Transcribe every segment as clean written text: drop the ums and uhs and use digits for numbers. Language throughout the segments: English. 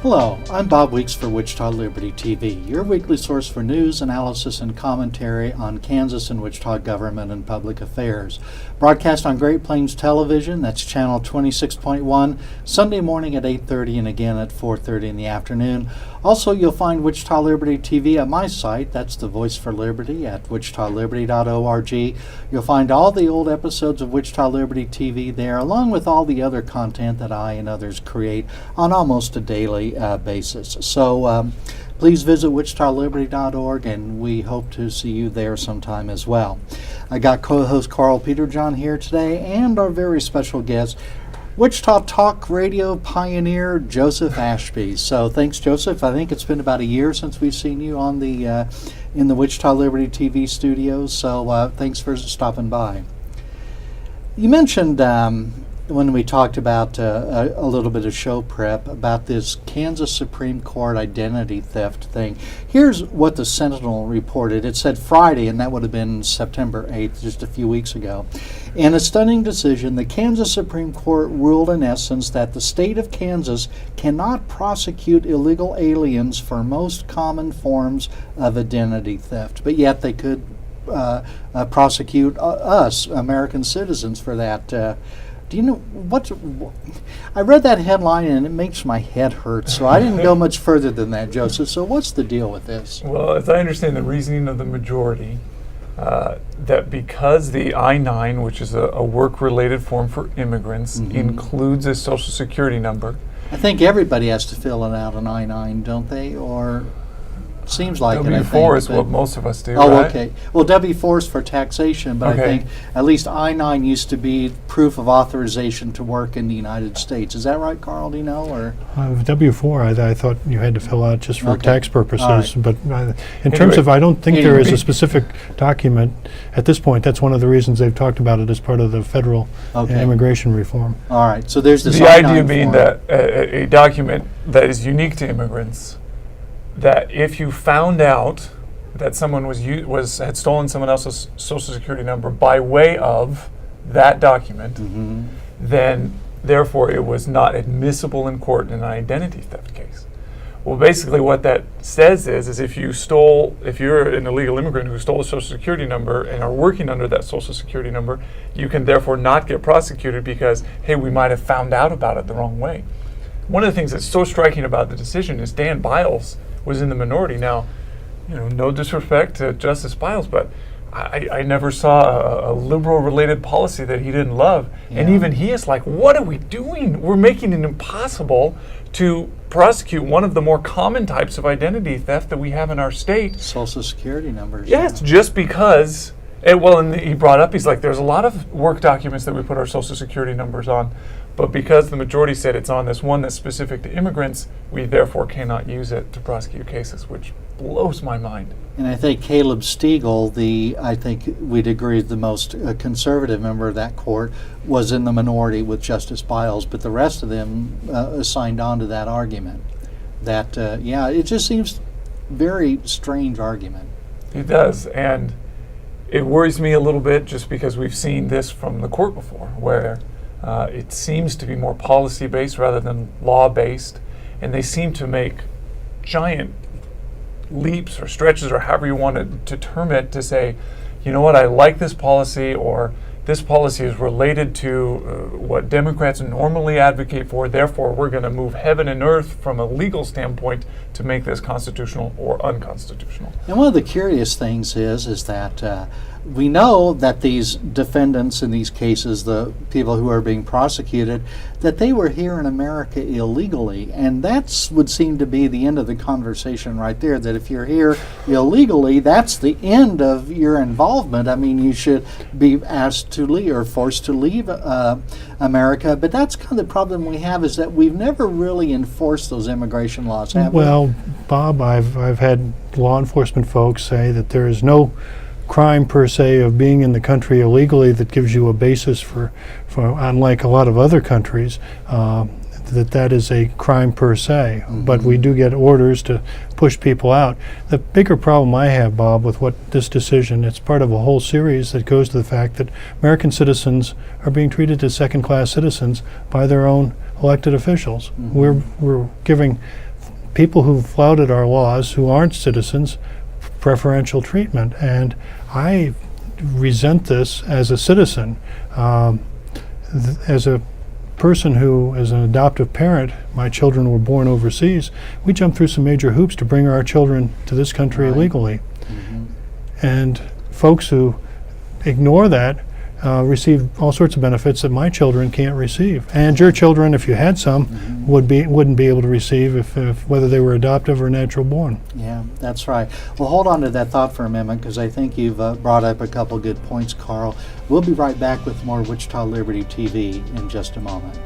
Hello, I'm Bob Weeks for Wichita Liberty TV, your weekly source for news, analysis, and commentary on Kansas and Wichita government and public affairs. Broadcast on Great Plains Television, that's channel 26.1, Sunday morning at 8:30 and again at 4:30 in the afternoon. Also, you'll find Wichita Liberty TV at my site, that's the Voice for Liberty at wichitaliberty.org. You'll find all the old episodes of Wichita Liberty TV there, along with all the other content that I and others create on almost a daily basis. So please visit wichitaliberty.org, and we hope to see you there sometime as well. I got co-host Karl Peterjohn here today, and our very special guest, Wichita Talk Radio pioneer Joseph Ashby. So thanks, Joseph. I think it's been about a year since we've seen you on the in the Wichita Liberty TV studios. So thanks for stopping by. You mentioned when we talked about a little bit of show prep about this Kansas Supreme Court identity theft thing. Here's what the Sentinel reported. It said Friday, and that would have been September 8th, just a few weeks ago. In a stunning decision, the Kansas Supreme Court ruled in essence that the state of Kansas cannot prosecute illegal aliens for most common forms of identity theft, but yet they could prosecute us, American citizens, for that. Do you know what? I read that headline and it makes my head hurt, so I didn't go much further than that, Joseph. So what's the deal with this? Well, as I understand the reasoning of the majority, that because the I-9, which is a work-related form for immigrants, includes a Social Security number. I think everybody has to fill it out on I-9, don't they? Or seems like W-4 is what most of us do. Oh, right? Okay. Well, W-4 is for taxation, but Okay. I think at least I-9 used to be proof of authorization to work in the United States. Is that right, Karl? Do you know? Or W-4, I thought you had to fill out just for Okay. tax purposes. All right. But in terms of, I don't think there is Anyway. a specific document at this point. That's one of the reasons they've talked about it as part of the federal Okay. immigration reform. All right. So there's this The I-9 idea being form. that a document that is unique to immigrants, that if you found out that someone had stolen someone else's Social Security number by way of that document, then therefore it was not admissible in court in an identity theft case. Well, basically what that says is if you're an illegal immigrant who stole a Social Security number and are working under that Social Security number, you can therefore not get prosecuted because, hey, we might have found out about it the wrong way. One of the things that's so striking about the decision is Dan Biles was in the minority. Now, no disrespect to Justice Biles, but I never saw a liberal-related policy that he didn't love. Yeah. And even he is like, what are we doing? We're making it impossible to prosecute one of the more common types of identity theft that we have in our state. Social Security numbers. Yes, just because. And he brought up, he's like, there's a lot of work documents that we put our Social Security numbers on, but because the majority said it's on this one that's specific to immigrants, we therefore cannot use it to prosecute cases, which blows my mind. And I think Caleb Stegall, I think we'd agree the most conservative member of that court, was in the minority with Justice Biles, but the rest of them signed on to that argument. That, it just seems very strange argument. It does, and it worries me a little bit just because we've seen this from the court before, where it seems to be more policy-based rather than law-based, and they seem to make giant leaps or stretches or however you want to term it to say, you know what, I like this policy, or this policy is related to what Democrats normally advocate for, therefore we're going to move heaven and earth from a legal standpoint to make this constitutional or unconstitutional. And one of the curious things is that we know that these defendants in these cases, the people who are being prosecuted, that they were here in America illegally, and that would seem to be the end of the conversation right there, that if you're here illegally, that's the end of your involvement. I mean, you should be asked to leave or forced to leave America, but that's kind of the problem we have, is that we've never really enforced those immigration laws, have we? Well, Bob, I've had law enforcement folks say that there is no crime per se of being in the country illegally that gives you a basis for unlike a lot of other countries, that is a crime per se. But we do get orders to push people out. The bigger problem I have, Bob, with what this decision, it's part of a whole series that goes to the fact that American citizens are being treated as second-class citizens by their own elected officials. We're giving people who flouted our laws, who aren't citizens, preferential treatment. And I resent this as a citizen. As a person who, as an adoptive parent, my children were born overseas, we jumped through some major hoops to bring our children to this country illegally. And folks who ignore that receive all sorts of benefits that my children can't receive, and your children, if you had some, wouldn't be able to receive if whether they were adoptive or natural born. Yeah, that's right. Well, hold on to that thought for a moment, because I think you've brought up a couple good points, Karl. We'll be right back with more Wichita Liberty TV in just a moment.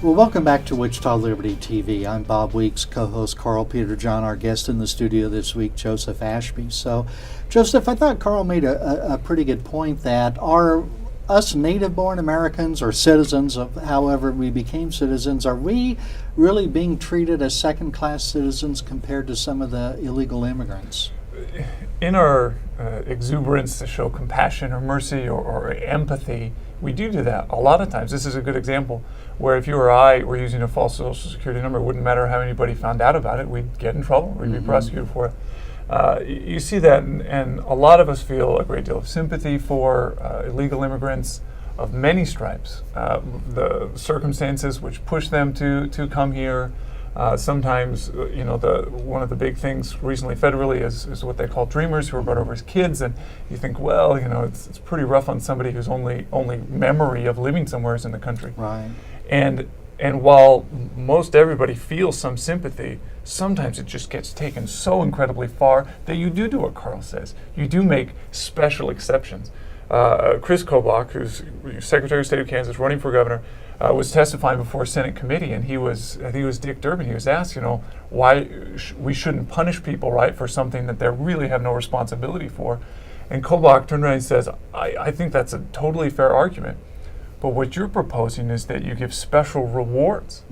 Well, welcome back to Wichita Liberty TV. I'm Bob Weeks, co-host Karl Peterjohn, our guest in the studio this week, Joseph Ashby. So, Joseph, I thought Karl made a pretty good point that are us native-born Americans or citizens of however we became citizens, are we really being treated as second-class citizens compared to some of the illegal immigrants? In our exuberance to show compassion or mercy or empathy, we do that a lot of times. This is a good example where if you or I were using a false social security number, it wouldn't matter how anybody found out about it, we'd get in trouble, we'd be prosecuted for it. You see that, and a lot of us feel a great deal of sympathy for illegal immigrants of many stripes. The circumstances which push them to come here. Sometimes, one of the big things recently federally is what they call dreamers, who are brought over as kids, and you think, well, it's pretty rough on somebody whose only memory of living somewhere is in the country. Right. And while most everybody feels some sympathy, sometimes it just gets taken so incredibly far that you do what Karl says. You do make special exceptions. Chris Kobach, who's Secretary of State of Kansas, running for governor, was testifying before a Senate committee, and I think it was Dick Durbin, he was asked, why we shouldn't punish people, right, for something that they really have no responsibility for. And Kobach turned around and says, I think that's a totally fair argument. But what you're proposing is that you give special rewards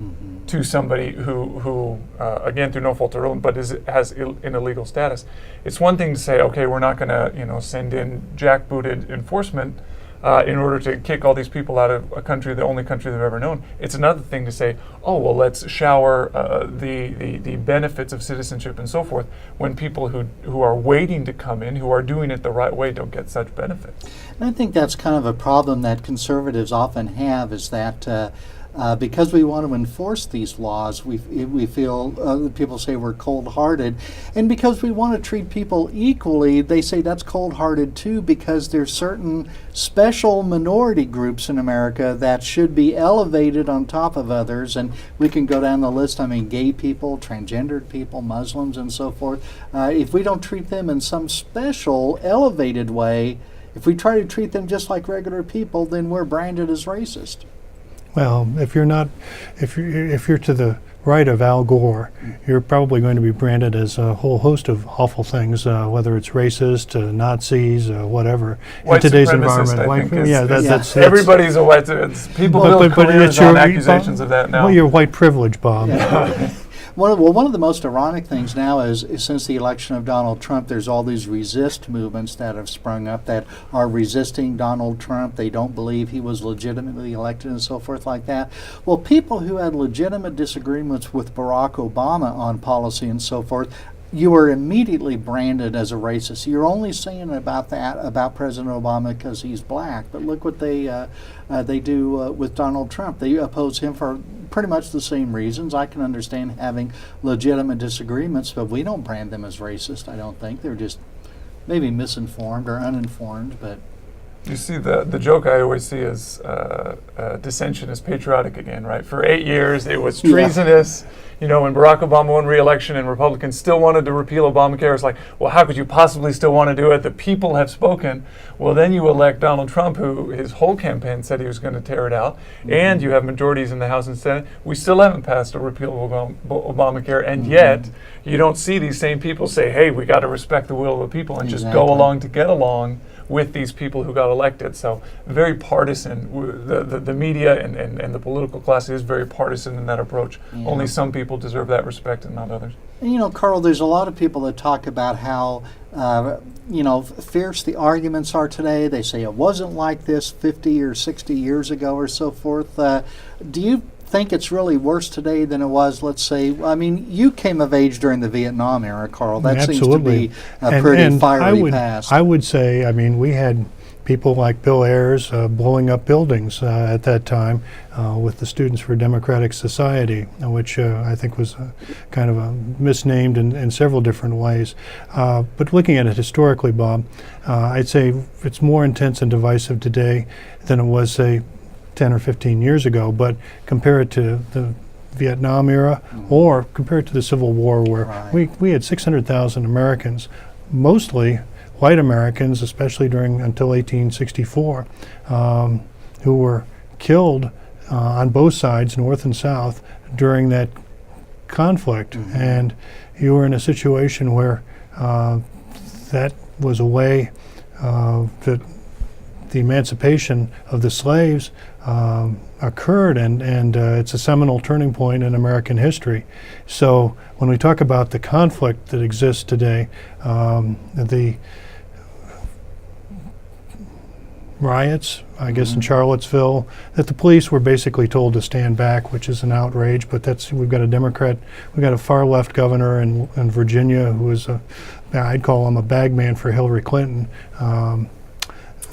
to somebody who again, through no fault of their own, but has an illegal status. It's one thing to say, okay, we're not going to, send in jackbooted enforcement in order to kick all these people out of a country, the only country they've ever known. It's another thing to say, oh, well, let's shower the benefits of citizenship and so forth when people who are waiting to come in, who are doing it the right way, don't get such benefits. And I think that's kind of a problem that conservatives often have, is that because we want to enforce these laws, we feel people say we're cold-hearted, and because we want to treat people equally, they say that's cold-hearted too, because there's certain special minority groups in America that should be elevated on top of others, and we can go down the list. I mean, gay people, transgendered people, Muslims, and so forth. If we don't treat them in some special, elevated way, if we try to treat them just like regular people, then we're branded as racist. Well, if you're to the right of Al Gore, you're probably going to be branded as a whole host of awful things, whether it's racist, Nazis, whatever. White in today's supremacist, environment, that's everybody's a white. People build careers on accusations of that now. Well, you're white privilege, Bob. Yeah. One of the most ironic things now is since the election of Donald Trump, there's all these resist movements that have sprung up that are resisting Donald Trump. They don't believe he was legitimately elected and so forth like that. Well, people who had legitimate disagreements with Barack Obama on policy and so forth, you are immediately branded as a racist. You're only saying about that about President Obama because he's black, but look what they do with Donald Trump. They oppose him for pretty much the same reasons. I can understand having legitimate disagreements, but we don't brand them as racist, I don't think. They're just maybe misinformed or uninformed, but... You see, the joke I always see is dissension is patriotic again, right? For 8 years, it was treasonous. Yeah. When Barack Obama won re-election and Republicans still wanted to repeal Obamacare, it's like, well, how could you possibly still want to do it? The people have spoken. Well, then you elect Donald Trump, who his whole campaign said he was going to tear it out, and you have majorities in the House and Senate. We still haven't passed a repeal of Obamacare, and yet you don't see these same people say, hey, we got to respect the will of the people and just go along to get along with these people who got elected. So very partisan. The media and the political class is very partisan in that approach. Yeah. Only some people deserve that respect and not others. And, you know, Karl, there's a lot of people that talk about how, fierce the arguments are today. They say it wasn't like this 50 or 60 years ago or so forth. Do you think it's really worse today than it was, let's say, I mean, you came of age during the Vietnam era, Karl. That Absolutely. seems to be a pretty fiery past. I would say, I mean, we had people like Bill Ayers blowing up buildings at that time with the Students for Democratic Society, which I think was kind of misnamed in several different ways. But looking at it historically, Bob, I'd say it's more intense and divisive today than it was, say, 10 or 15 years ago. But compare it to the Vietnam era or compare it to the Civil War, where we had 600,000 Americans, mostly white Americans, especially until 1864, who were killed on both sides, North and South, during that conflict. And you were in a situation where that was a way that the emancipation of the slaves occurred, and it's a seminal turning point in American history. So when we talk about the conflict that exists today, the riots, I guess, in Charlottesville, that the police were basically told to stand back, which is an outrage. But we've got a far left governor in Virginia who is I'd call him a bagman for Hillary Clinton,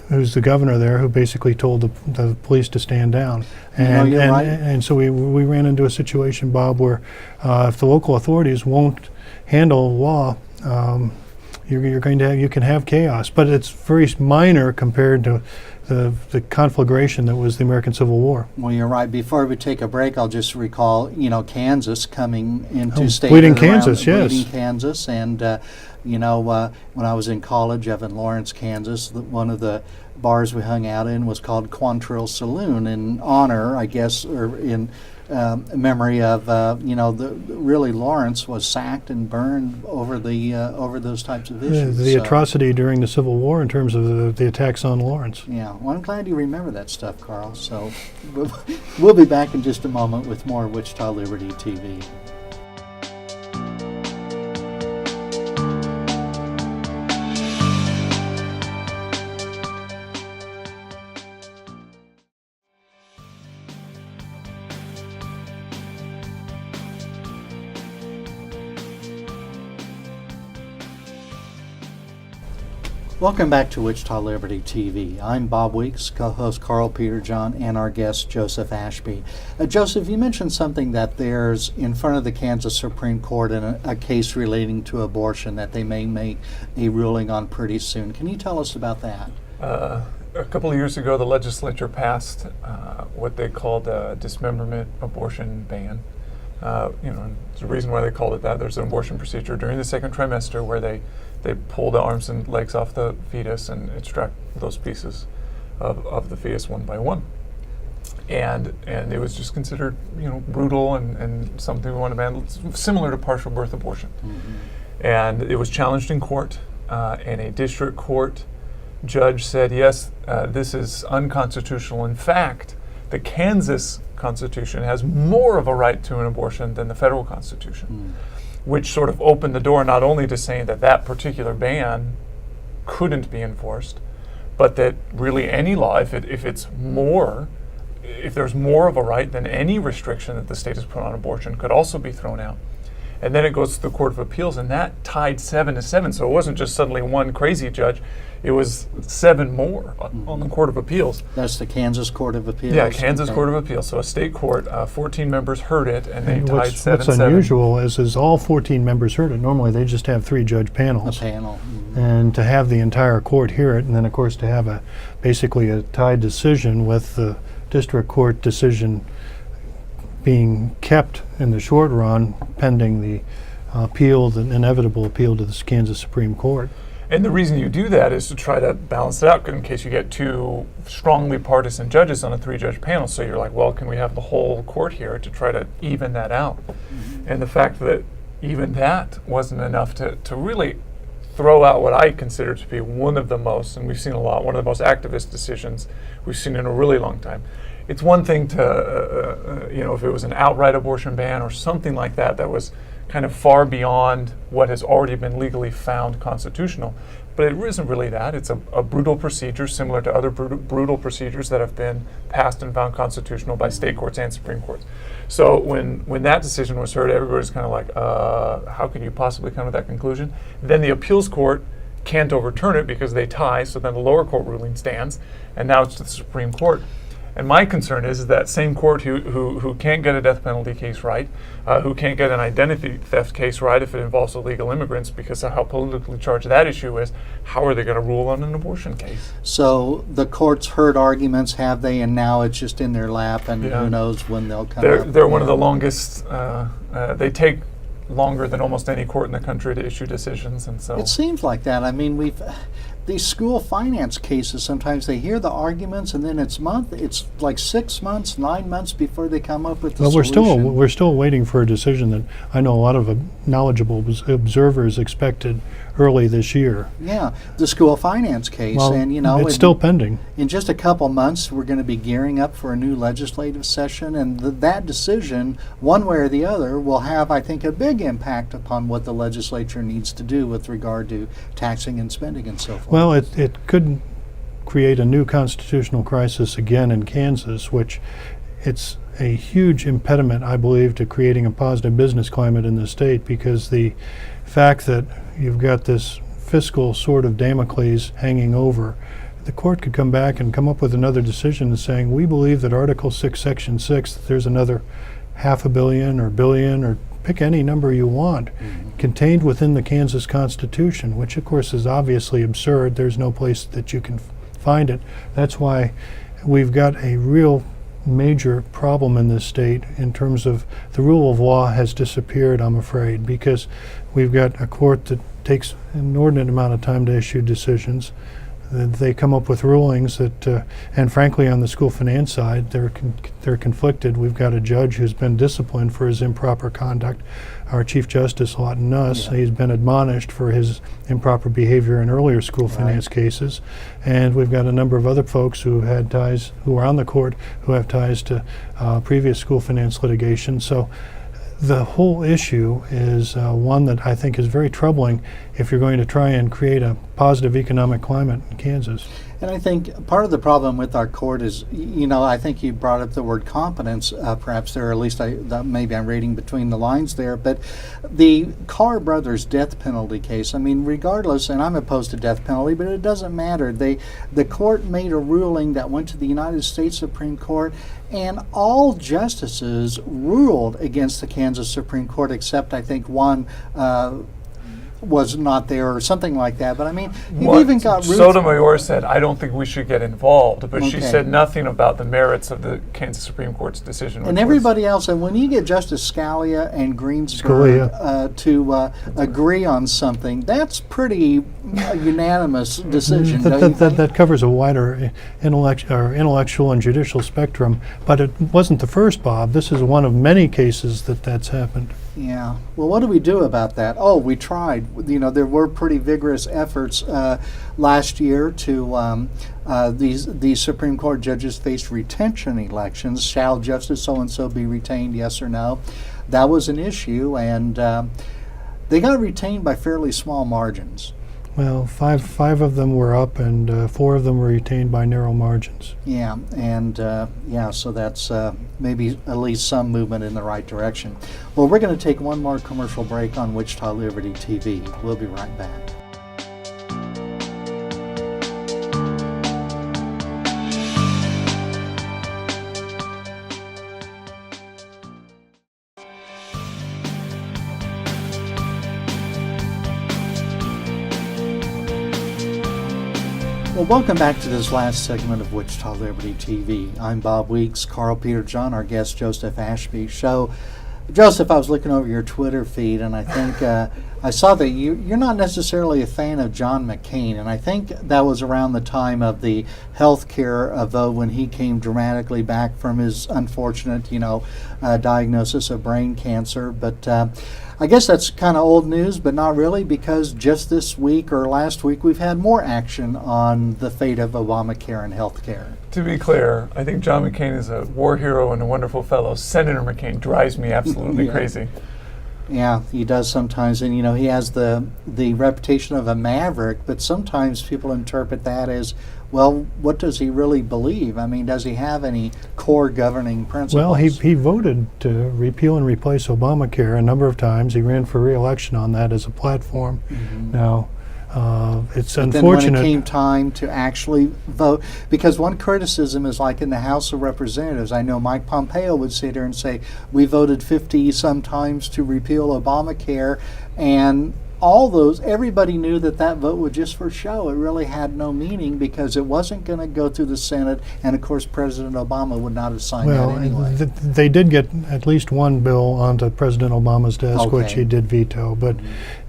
who's the governor there, who basically told the police to stand down. And so we ran into a situation, Bob, where if the local authorities won't handle law, you can have chaos, but it's very minor compared to the conflagration that was the American Civil War. Well, you're right. Before we take a break, I'll just recall, Kansas coming into state. Bleeding Kansas, yes. Bleeding Kansas, and when I was in college up in Lawrence, Kansas, one of the bars we hung out in was called Quantrill Saloon, in honor, I guess, or in memory of really Lawrence was sacked and burned over those types of issues. The atrocity during the Civil War in terms of the attacks on Lawrence. Yeah, well, I'm glad you remember that stuff, Karl. So we'll be back in just a moment with more Wichita Liberty TV. Welcome back to Wichita Liberty TV. I'm Bob Weeks, co-host Karl Peterjohn, and our guest Joseph Ashby. Joseph, you mentioned something that there's in front of the Kansas Supreme Court in a case relating to abortion that they may make a ruling on pretty soon. Can you tell us about that? A couple of years ago, the legislature passed what they called a dismemberment abortion ban. There's a reason why they called it that. There's an abortion procedure during the second trimester where they pull the arms and legs off the fetus and extract those pieces of the fetus one by one. And it was just considered, brutal and something we want to ban, similar to partial birth abortion. And it was challenged in court, and a district court judge said, yes, this is unconstitutional. In fact, the Kansas Constitution has more of a right to an abortion than the federal Constitution, which sort of opened the door not only to saying that particular ban couldn't be enforced, but that really any law, if there's more of a right, then any restriction that the state has put on abortion could also be thrown out. And then it goes to the Court of Appeals, and that tied 7-7. So it wasn't just suddenly one crazy judge. It was 7 more on the Court of Appeals. That's the Kansas Court of Appeals? Yeah, Kansas Court of Appeals. So a state court, 14 members heard it, and they tied 7-7. What's unusual is all 14 members heard it. Normally they just have 3 judge panels. A panel. And to have the entire court hear it, and then of course to have basically a tied decision with the district court decision being kept in the short run pending the inevitable appeal to the Kansas Supreme Court. And the reason you do that is to try to balance it out in case you get 2 strongly partisan judges on a 3-judge panel. So you're like, well, can we have the whole court here to try to even that out? And the fact that even that wasn't enough to really throw out what I consider to be one of the most, and we've seen a lot, one of the most activist decisions we've seen in a really long time. It's one thing to, if it was an outright abortion ban or something like that, that was kind of far beyond what has already been legally found constitutional. But it isn't really that. It's a brutal procedure similar to other brutal procedures that have been passed and found constitutional by state courts and Supreme Courts. So when that decision was heard, everybody's kind of like, how could you possibly come to that conclusion? Then the appeals court can't overturn it because they tie, so then the lower court ruling stands, and now it's to the Supreme Court. And my concern is that same court who can't get a death penalty case right, who can't get an identity theft case right if it involves illegal immigrants because of how politically charged that issue is, how are they going to rule on an abortion case? So the courts heard arguments, have they, and now it's just in their lap, and who knows when they'll come up. They're one of the longest, they take longer than almost any court in the country to issue decisions, and so. It seems like that. I mean, these school finance cases, sometimes they hear the arguments and then it's like 6 months, 9 months before they come up with the solution. We're still waiting for a decision that I know a lot of knowledgeable observers expected early this year. Yeah, the school finance case. Well, and it's still pending. In just a couple months, we're going to be gearing up for a new legislative session, and that decision, one way or the other, will have, I think, a big impact upon what the legislature needs to do with regard to taxing and spending and so forth. Well, it could create a new constitutional crisis again in Kansas, which it's a huge impediment, I believe, to creating a positive business climate in the state, because the fact that you've got this fiscal sword of Damocles hanging over, the court could come back and come up with another decision saying, we believe that Article 6, Section 6, that there's another $500 million or billion or pick any number you want, contained within the Kansas Constitution, which of course is obviously absurd. There's no place that you can find it. That's why we've got a real major problem in this state in terms of the rule of law has disappeared, I'm afraid, because we've got a court that takes an inordinate amount of time to issue decisions. They come up with rulings that, and frankly, on the school finance side, they're conflicted. We've got a judge who's been disciplined for his improper conduct. Our Chief Justice, Lawton Nuss, he's been admonished for his improper behavior in earlier school finance cases. And we've got a number of other folks who had ties, who are on the court, who have ties to previous school finance litigation. So the whole issue is one that I think is very troubling if you're going to try and create a positive economic climate in Kansas. And I think part of the problem with our court is, I think you brought up the word competence, perhaps there, or at least maybe I'm reading between the lines there, but the Karl brothers death penalty case, I mean, regardless, and I'm opposed to death penalty, but it doesn't matter. The court made a ruling that went to the United States Supreme Court, and all justices ruled against the Kansas Supreme Court, except I think one was not there or something like that. But I mean, you even got Sotomayor said, I don't think we should get involved, but she Okay. said nothing about the merits of the Kansas Supreme Court's decision. And everybody else, and when you get Justice Scalia and Greensburg to agree on something, that's pretty unanimous decision. don't you think? That covers a wider intellectual and judicial spectrum, but it wasn't the first, Bob. This is one of many cases that's happened. Yeah. Well, what do we do about that? Oh, we tried. There were pretty vigorous efforts last year to these Supreme Court judges faced retention elections. Shall Justice so-and-so be retained, yes or no? That was an issue, and they got retained by fairly small margins. Well, five of them were up, and 4 of them were retained by narrow margins. Yeah, and so that's maybe at least some movement in the right direction. Well, we're going to take one more commercial break on Wichita Liberty TV. We'll be right back. Well, welcome back to this last segment of Wichita Liberty TV. I'm Bob Weeks, Karl Peterjohn, our guest Joseph Ashby. So, Joseph, I was looking over your Twitter feed, and I think I saw that you're not necessarily a fan of John McCain, and I think that was around the time of the health care vote when he came dramatically back from his unfortunate, diagnosis of brain cancer. But I guess that's kind of old news, but not really, because just this week or last week we've had more action on the fate of Obamacare and health care. To be clear, I think John McCain is a war hero and a wonderful fellow. Senator McCain drives me absolutely crazy. Yeah, he does sometimes, and he has the reputation of a maverick, but sometimes people interpret that as, well, what does he really believe? I mean, does he have any core governing principles? Well, he voted to repeal and replace Obamacare a number of times. He ran for re-election on that as a platform. Mm-hmm. Now, it's but unfortunate. Then when it came time to actually vote, because one criticism is like in the House of Representatives, I know Mike Pompeo would sit there and say, we voted 50 sometimes to repeal Obamacare, and everybody knew that vote was just for show. It really had no meaning because it wasn't going to go through the Senate, and of course President Obama would not have signed that anyway. They did get at least one bill onto President Obama's desk, which he did veto. But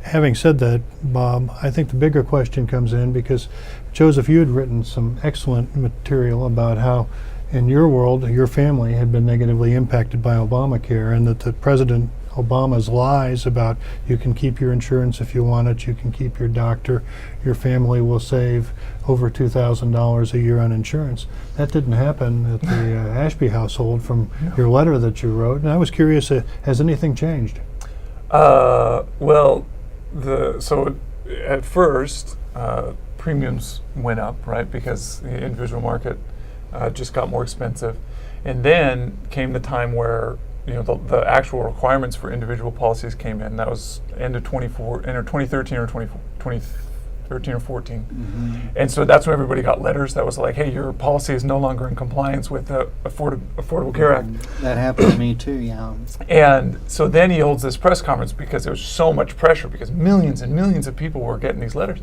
having said that, Bob, I think the bigger question comes in because, Joseph, you had written some excellent material about how in your world, your family had been negatively impacted by Obamacare, and that the President Obama's lies about you can keep your insurance if you want it, you can keep your doctor, your family will save over $2,000 a year on insurance. That didn't happen at the Ashby household from your letter that you wrote. And I was curious, has anything changed? So at first, premiums went up, right, because the individual market just got more expensive. And then came the time where the actual requirements for individual policies came in. That was end of 2013 or 2013 or 14. Mm-hmm. And so that's when everybody got letters that was like, hey, your policy is no longer in compliance with the Affordable Care Act. That happened to me too, yeah. And so then he holds this press conference because there was so much pressure because millions and millions of people were getting these letters.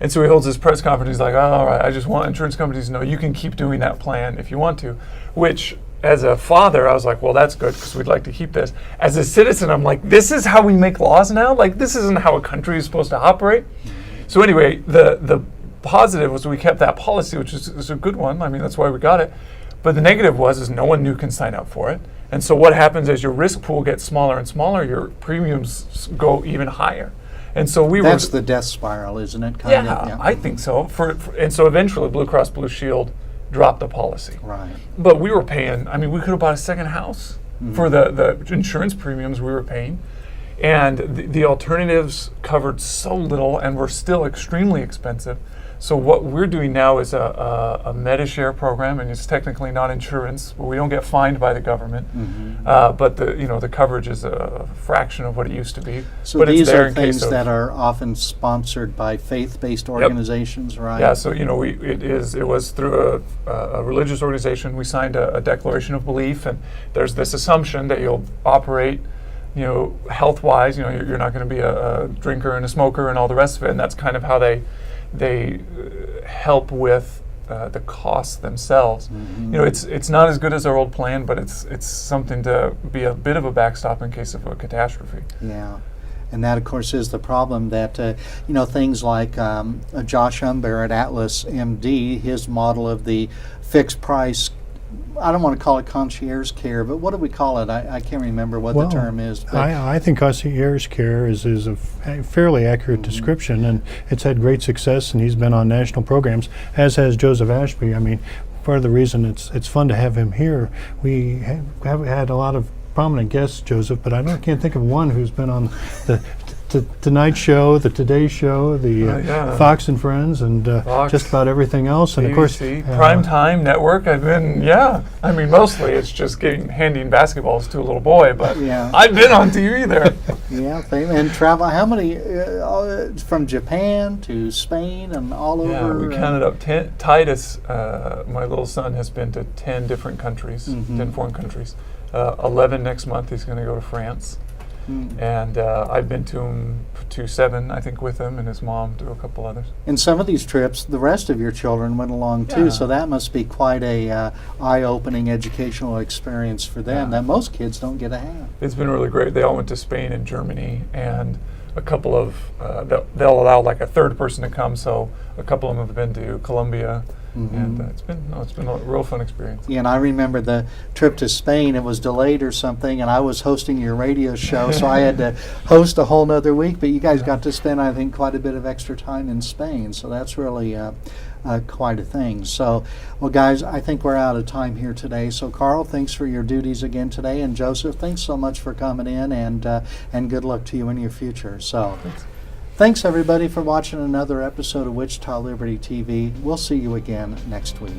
And so he holds this press conference. He's like, oh, all right, I just want insurance companies to know you can keep doing that plan if you want to, which as a father, I was like, well, that's good because we'd like to keep this. As a citizen, I'm like, this is how we make laws now? Like, this isn't how a country is supposed to operate. So anyway, the positive was we kept that policy, which is a good one. I mean, that's why we got it. But the negative is no one new can sign up for it. And so what happens is your risk pool gets smaller and smaller, your premiums go even higher. And so That's the death spiral, isn't it? Kind of, yeah. I think so. And so eventually Blue Cross Blue Shield dropped the policy. Right. But we were paying, we could have bought a second house for the insurance premiums we were paying. And the alternatives covered so little and were still extremely expensive. So what we're doing now is a MediShare program, and it's technically not insurance, but we don't get fined by the government. Mm-hmm. But the coverage is a fraction of what it used to be. So but these it's there are in things case that are often sponsored by faith-based organizations, right? Yeah. So it was through a religious organization. We signed a declaration of belief, and there's this assumption that you'll operate, health-wise. You're not going to be a drinker and a smoker and all the rest of it. And that's kind of how they help with the costs themselves. Mm-hmm. It's not as good as our old plan, but it's something to be a bit of a backstop in case of a catastrophe. Yeah. And that, of course, is the problem that, things like Josh Umber at Atlas MD, his model of the fixed price, I don't want to call it concierge care, but what do we call it? I can't remember what the term is. But I think concierge care is a fairly accurate description, and it's had great success, and he's been on national programs, as has Joseph Ashby. I mean, part of the reason it's fun to have him here, we have had a lot of prominent guests, Joseph, but I can't think of one who's been on the Tonight Show, the Today Show, the Fox and Friends, and just about everything else. And BBC, of course, Primetime Network. I've been, mostly it's just handing basketballs to a little boy, but I've been on TV there. Yeah, and travel. How many from Japan to Spain and all over? Yeah, we counted up 10. Titus, my little son, has been to 10 different countries, 10 foreign countries. 11 next month. He's going to go to France. And I've been to 7, I think, with him and his mom, to a couple others. In some of these trips, the rest of your children went along too, so that must be quite a eye-opening educational experience for them that most kids don't get to have. It's been really great. They all went to Spain and Germany, and a couple of they'll allow like a third person to come. So a couple of them have been to Colombia, and it's been a real fun experience. Yeah, and I remember the trip to Spain. It was delayed or something, and I was hosting your radio show, so I had to host a whole nother week. But you guys got to spend, I think, quite a bit of extra time in Spain, so that's really quite a thing. So, well, guys, I think we're out of time here today. So, Karl, thanks for your duties again today, and Joseph, thanks so much for coming in, and good luck to you in your future. So. Thanks, everybody, for watching another episode of Wichita Liberty TV. We'll see you again next week.